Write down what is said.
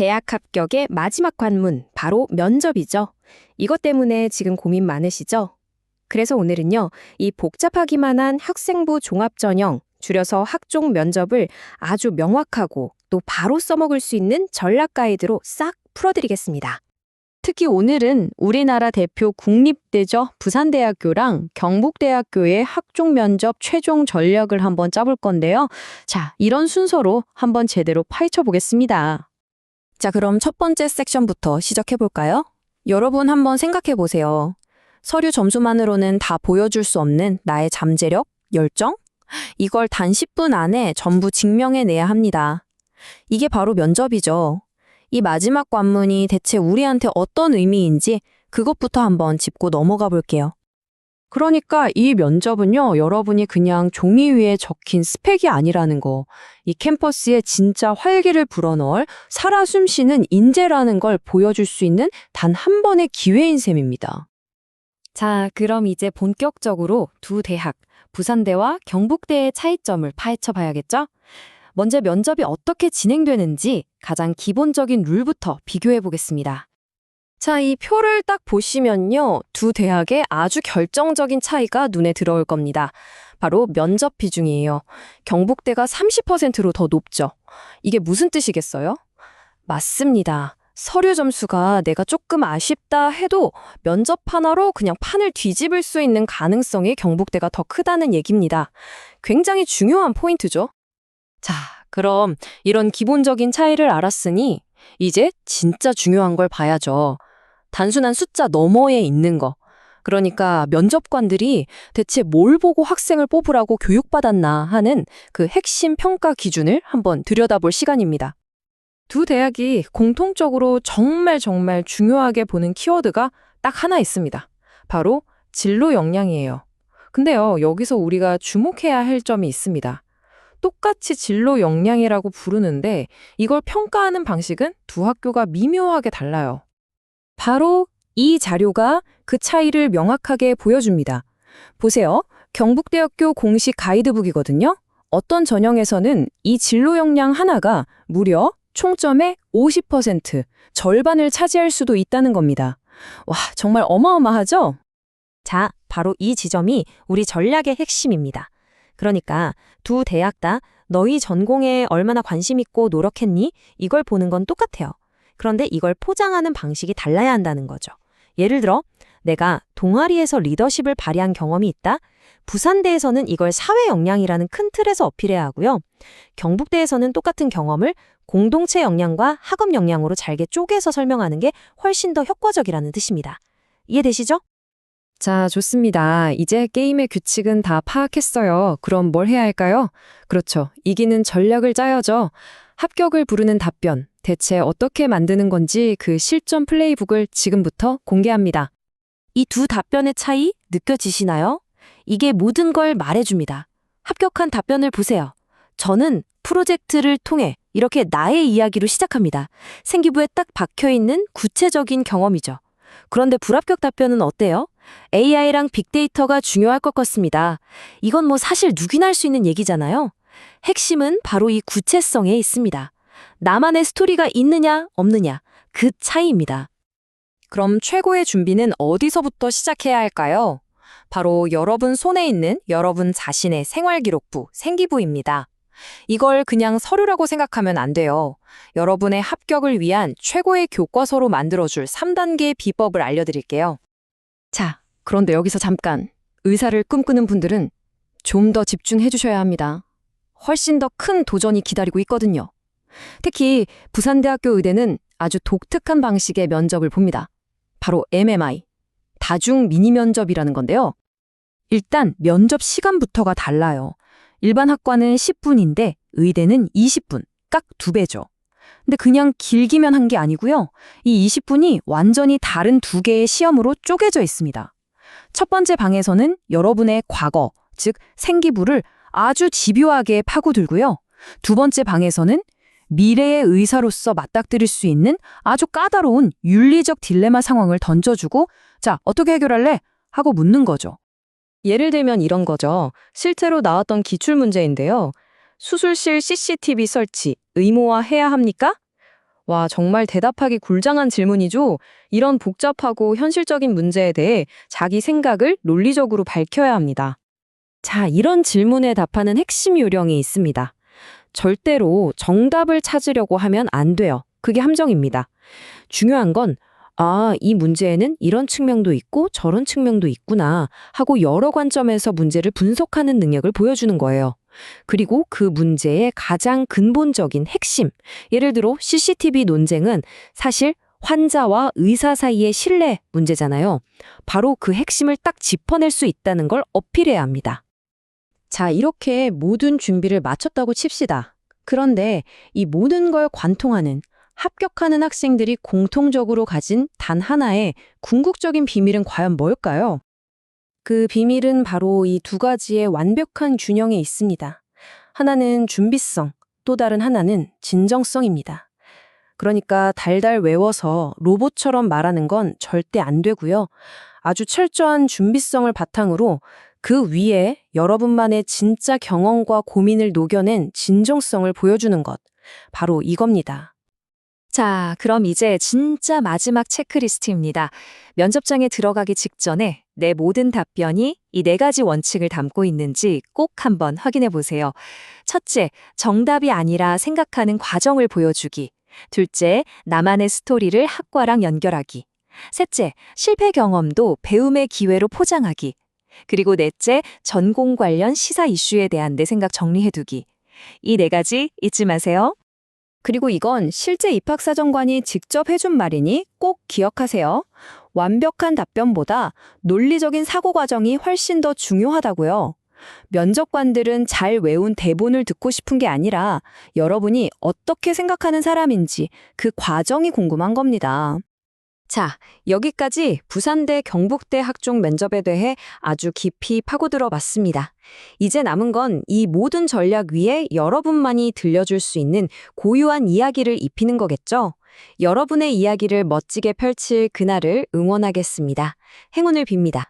대학 합격의 마지막 관문, 바로 면접이죠. 이것 때문에 지금 고민 많으시죠? 그래서 오늘은요, 이 복잡하기만 한 학생부 종합전형, 줄여서 학종 면접을 아주 명확하고 또 바로 써먹을 수 있는 전략 가이드로 싹 풀어드리겠습니다. 특히 오늘은 우리나라 대표 국립대죠. 부산대학교랑 경북대학교의 학종 면접 최종 전략을 한번 짜볼 건데요. 자, 이런 순서로 한번 제대로 파헤쳐 보겠습니다. 자, 그럼 첫 번째 섹션부터 시작해 볼까요? 여러분 한번 생각해 보세요. 서류 점수만으로는 다 보여줄 수 없는 나의 잠재력, 열정? 이걸 단 10분 안에 전부 증명해내야 합니다. 이게 바로 면접이죠. 이 마지막 관문이 대체 우리한테 어떤 의미인지 그것부터 한번 짚고 넘어가 볼게요. 그러니까 이 면접은요, 여러분이 그냥 종이 위에 적힌 스펙이 아니라는 거, 이 캠퍼스에 진짜 활기를 불어넣을 살아 숨쉬는 인재라는 걸 보여줄 수 있는 단 한 번의 기회인 셈입니다. 자, 그럼 이제 본격적으로 두 대학, 부산대와 경북대의 차이점을 파헤쳐 봐야겠죠? 먼저 면접이 어떻게 진행되는지 가장 기본적인 룰부터 비교해 보겠습니다. 자, 이 표를 딱 보시면요, 두 대학의 아주 결정적인 차이가 눈에 들어올 겁니다. 바로 면접 비중이에요. 경북대가 30%로 더 높죠. 이게 무슨 뜻이겠어요? 맞습니다. 서류 점수가 내가 조금 아쉽다 해도 면접 하나로 그냥 판을 뒤집을 수 있는 가능성이 경북대가 더 크다는 얘기입니다. 굉장히 중요한 포인트죠. 자, 그럼 이런 기본적인 차이를 알았으니 이제 진짜 중요한 걸 봐야죠. 단순한 숫자 너머에 있는 거. 그러니까 면접관들이 대체 뭘 보고 학생을 뽑으라고 교육받았나 하는 그 핵심 평가 기준을 한번 들여다볼 시간입니다. 두 대학이 공통적으로 정말 중요하게 보는 키워드가 딱 하나 있습니다. 바로 진로 역량이에요. 근데요, 여기서 우리가 주목해야 할 점이 있습니다. 똑같이 진로 역량이라고 부르는데 이걸 평가하는 방식은 두 학교가 미묘하게 달라요. 바로 이 자료가 그 차이를 명확하게 보여줍니다. 보세요. 경북대학교 공식 가이드북이거든요. 어떤 전형에서는 이 진로 역량 하나가 무려 총점의 50%, 절반을 차지할 수도 있다는 겁니다. 와, 정말 어마어마하죠? 자, 바로 이 지점이 우리 전략의 핵심입니다. 그러니까 두 대학 다 너희 전공에 얼마나 관심 있고 노력했니? 이걸 보는 건 똑같아요. 그런데 이걸 포장하는 방식이 달라야 한다는 거죠. 예를 들어 내가 동아리에서 리더십을 발휘한 경험이 있다? 부산대에서는 이걸 사회 역량이라는 큰 틀에서 어필해야 하고요. 경북대에서는 똑같은 경험을 공동체 역량과 학업 역량으로 잘게 쪼개서 설명하는 게 훨씬 더 효과적이라는 뜻입니다. 이해되시죠? 자, 좋습니다. 이제 게임의 규칙은 다 파악했어요. 그럼 뭘 해야 할까요? 그렇죠. 이기는 전략을 짜야죠. 합격을 부르는 답변, 대체 어떻게 만드는 건지 그 실전 플레이북을 지금부터 공개합니다. 이 두 답변의 차이 느껴지시나요? 이게 모든 걸 말해줍니다. 합격한 답변을 보세요. 저는 프로젝트를 통해 이렇게 나의 이야기로 시작합니다. 생기부에 딱 박혀있는 구체적인 경험이죠. 그런데 불합격 답변은 어때요? AI랑 빅데이터가 중요할 것 같습니다. 이건 뭐 사실 누구나 할 수 있는 얘기잖아요. 핵심은 바로 이 구체성에 있습니다. 나만의 스토리가 있느냐 없느냐 그 차이입니다. 그럼 최고의 준비는 어디서부터 시작해야 할까요? 바로 여러분 손에 있는 여러분 자신의 생활기록부, 생기부입니다. 이걸 그냥 서류라고 생각하면 안 돼요. 여러분의 합격을 위한 최고의 교과서로 만들어줄 3단계 비법을 알려드릴게요. 자, 그런데 여기서 잠깐. 의사를 꿈꾸는 분들은 좀 더 집중해 주셔야 합니다. 훨씬 더 큰 도전이 기다리고 있거든요. 특히 부산대학교 의대는 아주 독특한 방식의 면접을 봅니다. 바로 MMI, 다중 미니 면접이라는 건데요. 일단 면접 시간부터가 달라요. 일반 학과는 10분인데 의대는 20분, 깍 2배죠. 근데 그냥 길기면 한 게 아니고요. 이 20분이 완전히 다른 두 개의 시험으로 쪼개져 있습니다. 첫 번째 방에서는 여러분의 과거, 즉 생기부를 아주 집요하게 파고들고요. 두 번째 방에서는 미래의 의사로서 맞닥뜨릴 수 있는 아주 까다로운 윤리적 딜레마 상황을 던져주고 자, 어떻게 해결할래? 하고 묻는 거죠. 예를 들면 이런 거죠. 실제로 나왔던 기출문제인데요. 수술실 CCTV 설치 의무화해야 합니까? 와, 정말 대답하기 굴장한 질문이죠? 이런 복잡하고 현실적인 문제에 대해 자기 생각을 논리적으로 밝혀야 합니다. 자, 이런 질문에 답하는 핵심 요령이 있습니다. 절대로 정답을 찾으려고 하면 안 돼요. 그게 함정입니다. 중요한 건, 이 문제에는 이런 측면도 있고 저런 측면도 있구나 하고 여러 관점에서 문제를 분석하는 능력을 보여주는 거예요. 그리고 그 문제의 가장 근본적인 핵심, 예를 들어 CCTV 논쟁은 사실 환자와 의사 사이의 신뢰 문제잖아요. 바로 그 핵심을 딱 짚어낼 수 있다는 걸 어필해야 합니다. 자, 이렇게 모든 준비를 마쳤다고 칩시다. 그런데 이 모든 걸 관통하는, 합격하는 학생들이 공통적으로 가진 단 하나의 궁극적인 비밀은 과연 뭘까요? 그 비밀은 바로 이 두 가지의 완벽한 균형에 있습니다. 하나는 준비성, 또 다른 하나는 진정성입니다. 그러니까 달달 외워서 로봇처럼 말하는 건 절대 안 되고요. 아주 철저한 준비성을 바탕으로 그 위에 여러분만의 진짜 경험과 고민을 녹여낸 진정성을 보여주는 것. 바로 이겁니다. 자, 그럼 이제 진짜 마지막 체크리스트입니다. 면접장에 들어가기 직전에 내 모든 답변이 이 4가지 원칙을 담고 있는지 꼭 한번 확인해 보세요. 첫째, 정답이 아니라 생각하는 과정을 보여주기. 둘째, 나만의 스토리를 학과랑 연결하기. 셋째, 실패 경험도 배움의 기회로 포장하기. 그리고 넷째, 전공 관련 시사 이슈에 대한 내 생각 정리해두기. 이 4가지 잊지 마세요. 그리고 이건 실제 입학사정관이 직접 해준 말이니 꼭 기억하세요. 완벽한 답변보다 논리적인 사고 과정이 훨씬 더 중요하다고요. 면접관들은 잘 외운 대본을 듣고 싶은 게 아니라 여러분이 어떻게 생각하는 사람인지 그 과정이 궁금한 겁니다. 자, 여기까지 부산대 경북대 학종 면접에 대해 아주 깊이 파고들어 봤습니다. 이제 남은 건 이 모든 전략 위에 여러분만이 들려줄 수 있는 고유한 이야기를 입히는 거겠죠? 여러분의 이야기를 멋지게 펼칠 그날을 응원하겠습니다. 행운을 빕니다.